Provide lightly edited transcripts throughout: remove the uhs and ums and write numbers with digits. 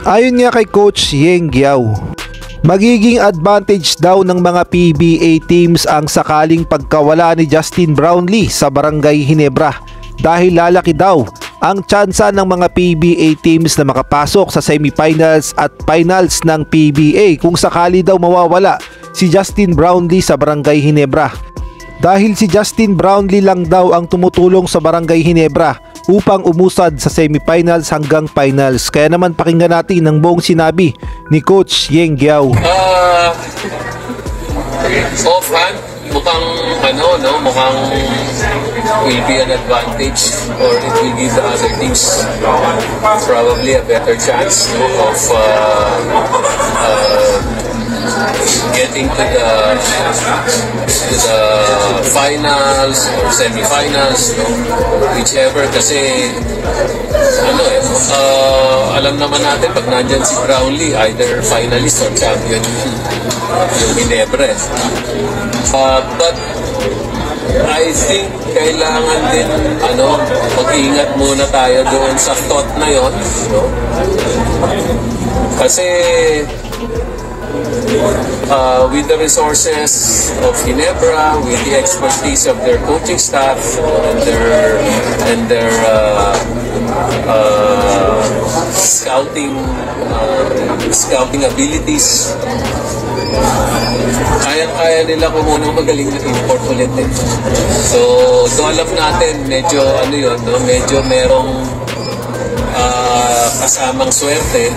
Ayon nga kay Coach Yeng Giao, magiging advantage daw ng mga PBA teams ang sakaling pagkawala ni Justin Brownlee sa Barangay Ginebra dahil lalaki daw ang tsansa ng mga PBA teams na makapasok sa semifinals at finals ng PBA kung sakali daw mawawala si Justin Brownlee sa Barangay Ginebra. Dahil si Justin Brownlee lang daw ang tumutulong sa Barangay Ginebra upang umusad sa semifinals hanggang finals. Kaya naman pakinggan natin ang buong sinabi ni Coach Yeng Giao. Offhand, mukhang mukhang will be an advantage, or it will give the other teams probably a better chance of getting to the finals or semifinals, whichever, kasi alam naman natin pag nandyan si Brownlee, either finalist or champion yung Ginebra. But I think kailangan din mag-ingat muna tayo doon sa thought na yon, kasi with the resources of Ginebra, with the expertise of their coaching staff and their scouting abilities, kayang-kaya nila kumunang magaling na import ulit. So alam natin, medyo medyo merong kasamang swerte,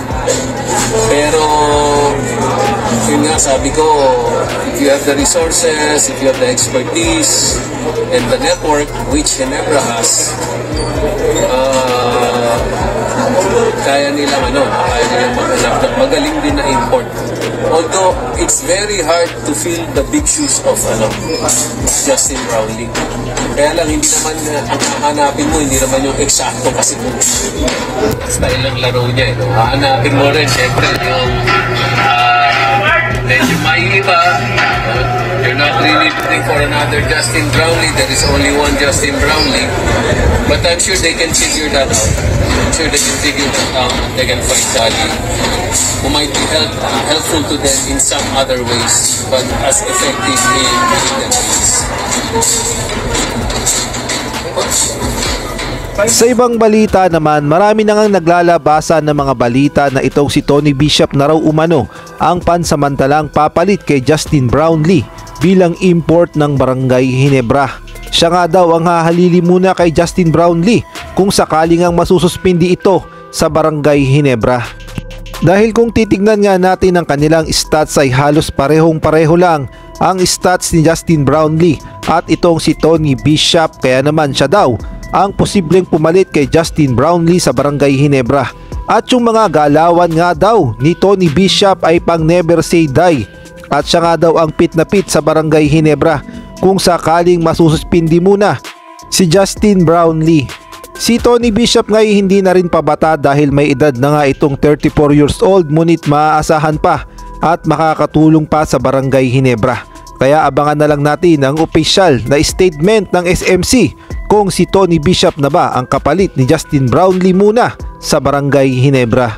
pero yun nga, sabi ko, if you have the resources, if you have the expertise and the network which Ginebra has, kaya nilang maghanap ng magaling din na import. Although it's very hard to fill the big shoes of Justin Brownlee. Kaya lang, hindi naman ang hahanapin mo, hindi naman yung eksakto kasi style ng laro niya. Hahanapin mo rin, syempre, yung medyo maiiba. You're not really looking for another Justin Brownlee. There is only one Justin Brownlee. But I'm sure they can figure that out. I'm sure they can figure that out. They can find Dali, who might be helpful to them in some other ways, but as effective in winning the games. Sa ibang balita naman, marami na ngang naglalabasan ng mga balita na itong si Tony Bishop na raw umano ang pansamantalang papalit kay Justin Brownlee bilang import ng Barangay Ginebra. Siya nga daw ang hahalili muna kay Justin Brownlee kung sakaling ang masususpindi ito sa Barangay Ginebra. Dahil kung titignan nga natin ang kanilang stats ay halos parehong-pareho lang ang stats ni Justin Brownlee at itong si Tony Bishop, kaya naman siya daw ang posibleng pumalit kay Justin Brownlee sa Barangay Ginebra. At yung mga galawan nga daw ni Tony Bishop ay pang never say die, at siya nga daw ang pit na pit sa Barangay Ginebra kung sakaling masususpindi muna si Justin Brownlee. Si Tony Bishop ngay hindi na rin pabata dahil may edad na nga itong 34 years old, ngunit maaasahan pa at makakatulong pa sa Barangay Ginebra. Kaya abangan na lang natin ang opisyal na statement ng SMC kung si Tony Bishop na ba ang kapalit ni Justin Brownlee muna sa Barangay Ginebra.